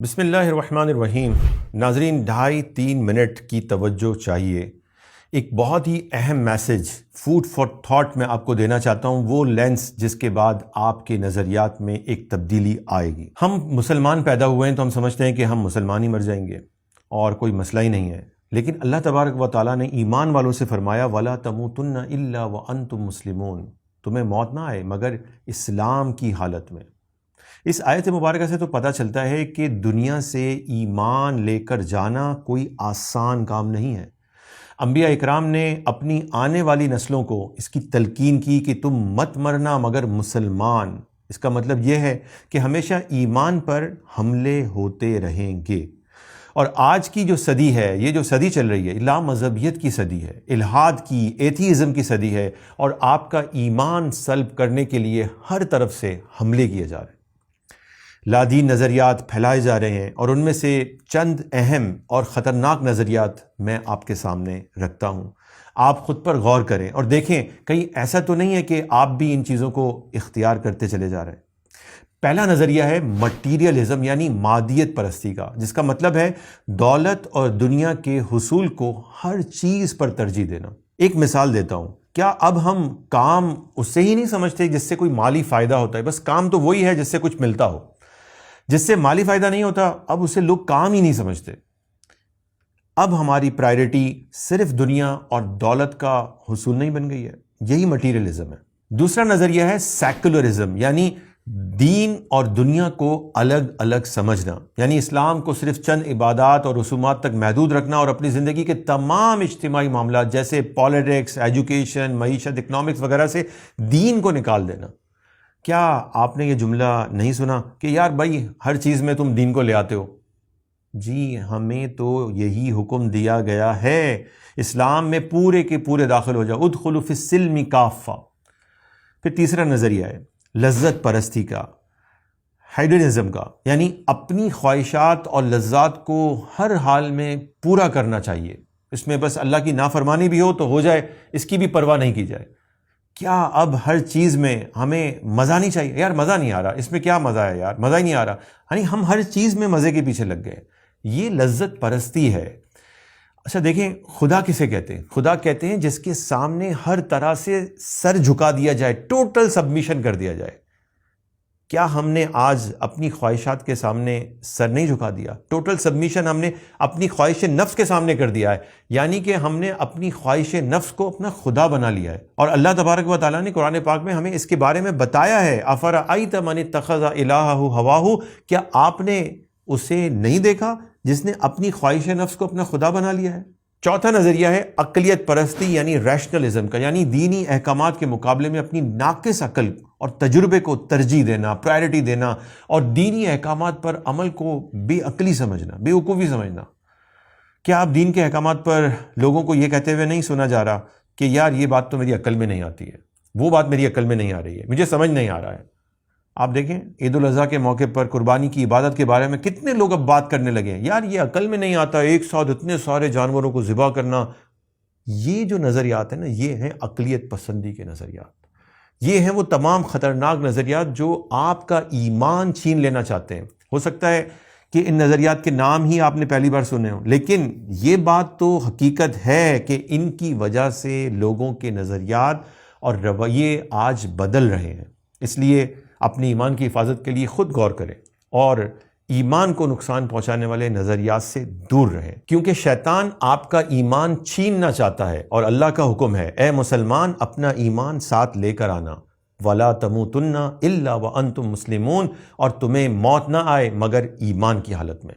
بسم اللہ الرحمن الرحیم۔ ناظرین، 2.5-3 منٹ کی توجہ چاہیے۔ ایک بہت ہی اہم میسج، فوڈ فار تھاٹ میں آپ کو دینا چاہتا ہوں، وہ لینس جس کے بعد آپ کے نظریات میں ایک تبدیلی آئے گی۔ ہم مسلمان پیدا ہوئے ہیں تو ہم سمجھتے ہیں کہ ہم مسلمان ہی مر جائیں گے اور کوئی مسئلہ ہی نہیں ہے، لیکن اللہ تبارک و تعالیٰ نے ایمان والوں سے فرمایا وَلَا تَمُوتُنَّ إِلَّا وَأَنْتُمْ مُسْلِمُونَ، تمہیں موت نہ آئے مگر اسلام کی حالت میں۔ اس آیت مبارکہ سے تو پتہ چلتا ہے کہ دنیا سے ایمان لے کر جانا کوئی آسان کام نہیں ہے۔ انبیاء اکرام نے اپنی آنے والی نسلوں کو اس کی تلقین کی کہ تم مت مرنا مگر مسلمان۔ اس کا مطلب یہ ہے کہ ہمیشہ ایمان پر حملے ہوتے رہیں گے۔ اور آج کی جو صدی ہے، یہ جو صدی چل رہی ہے، لا مذہبیت کی صدی ہے، الحاد کی، ایتھیزم کی صدی ہے، اور آپ کا ایمان سلب کرنے کے لیے ہر طرف سے حملے کیے جا رہے ہیں۔ لادین نظریات پھیلائے جا رہے ہیں، اور ان میں سے چند اہم اور خطرناک نظریات میں آپ کے سامنے رکھتا ہوں۔ آپ خود پر غور کریں اور دیکھیں کہیں ایسا تو نہیں ہے کہ آپ بھی ان چیزوں کو اختیار کرتے چلے جا رہے ہیں۔ پہلا نظریہ ہے مٹیریلزم، یعنی مادیت پرستی کا، جس کا مطلب ہے دولت اور دنیا کے حصول کو ہر چیز پر ترجیح دینا۔ ایک مثال دیتا ہوں، کیا اب ہم کام اس سے ہی نہیں سمجھتے جس سے کوئی مالی فائدہ ہوتا ہے؟ بس کام تو وہی ہے جس سے کچھ ملتا ہو۔ جس سے مالی فائدہ نہیں ہوتا اب اسے لوگ کام ہی نہیں سمجھتے۔ اب ہماری پرائرٹی صرف دنیا اور دولت کا حصول نہیں بن گئی ہے، یہی مٹیریلزم ہے۔ دوسرا نظریہ ہے سیکولرزم، یعنی دین اور دنیا کو الگ الگ سمجھنا، یعنی اسلام کو صرف چند عبادات اور رسومات تک محدود رکھنا اور اپنی زندگی کے تمام اجتماعی معاملات جیسے پالیٹکس، ایجوکیشن، معیشت، اکنامکس وغیرہ سے دین کو نکال دینا۔ کیا آپ نے یہ جملہ نہیں سنا کہ یار بھائی ہر چیز میں تم دین کو لے آتے ہو؟ جی، ہمیں تو یہی حکم دیا گیا ہے، اسلام میں پورے کے پورے داخل ہو جاؤ، ادخلوا فی السلم کافہ۔ پھر تیسرا نظریہ ہے لذت پرستی کا، ہیڈنزم کا، یعنی اپنی خواہشات اور لذات کو ہر حال میں پورا کرنا چاہیے، اس میں بس اللہ کی نافرمانی بھی ہو تو ہو جائے، اس کی بھی پرواہ نہیں کی جائے۔ کیا اب ہر چیز میں ہمیں مزہ نہیں چاہیے؟ یار مزہ نہیں آ رہا، اس میں کیا مزہ ہے یار، مزہ ہی نہیں آ رہا، یعنی ہم ہر چیز میں مزے کے پیچھے لگ گئے۔ یہ لذت پرستی ہے۔ اچھا دیکھیں، خدا کسے کہتے ہیں؟ خدا کہتے ہیں جس کے سامنے ہر طرح سے سر جھکا دیا جائے، ٹوٹل سبمیشن کر دیا جائے۔ کیا ہم نے آج اپنی خواہشات کے سامنے سر نہیں جھکا دیا؟ ٹوٹل سبمیشن ہم نے اپنی خواہش نفس کے سامنے کر دیا ہے، یعنی کہ ہم نے اپنی خواہش نفس کو اپنا خدا بنا لیا ہے۔ اور اللہ تبارک و تعالیٰ نے قرآن پاک میں ہمیں اس کے بارے میں بتایا ہے، افرأیت من اتخذ الہہ ہواہ، کیا آپ نے اسے نہیں دیکھا جس نے اپنی خواہش نفس کو اپنا خدا بنا لیا ہے؟ چوتھا نظریہ ہے عقلیت پرستی، یعنی ریشنلزم کا، یعنی دینی احکامات کے مقابلے میں اپنی ناقص عقل اور تجربے کو ترجیح دینا، پرائرٹی دینا، اور دینی احکامات پر عمل کو بے عقلی سمجھنا، بے وقوفی سمجھنا۔ کیا آپ دین کے احکامات پر لوگوں کو یہ کہتے ہوئے نہیں سنا جا رہا کہ یار یہ بات تو میری عقل میں نہیں آتی ہے، وہ بات میری عقل میں نہیں آ رہی ہے، مجھے سمجھ نہیں آ رہا ہے؟ آپ دیکھیں عید الاضحیٰ کے موقع پر قربانی کی عبادت کے بارے میں کتنے لوگ اب بات کرنے لگے ہیں، یار یہ عقل میں نہیں آتا، ایک ساتھ اتنے سارے جانوروں کو ذبح کرنا۔ یہ جو نظریات ہیں نا، یہ ہیں عقلیت پسندی کے نظریات، یہ ہیں وہ تمام خطرناک نظریات جو آپ کا ایمان چھین لینا چاہتے ہیں۔ ہو سکتا ہے کہ ان نظریات کے نام ہی آپ نے پہلی بار سنے ہوں، لیکن یہ بات تو حقیقت ہے کہ ان کی وجہ سے لوگوں کے نظریات اور رویے آج بدل رہے ہیں۔ اس لیے اپنے ایمان کی حفاظت کے لیے خود غور کریں اور ایمان کو نقصان پہنچانے والے نظریات سے دور رہیں، کیونکہ شیطان آپ کا ایمان چھیننا چاہتا ہے، اور اللہ کا حکم ہے اے مسلمان اپنا ایمان ساتھ لے کر آنا، وَلَا تَمُوتُنَّ إِلَّا وَأَنْتُمْ مُسْلِمُونَ، اور تمہیں موت نہ آئے مگر ایمان کی حالت میں۔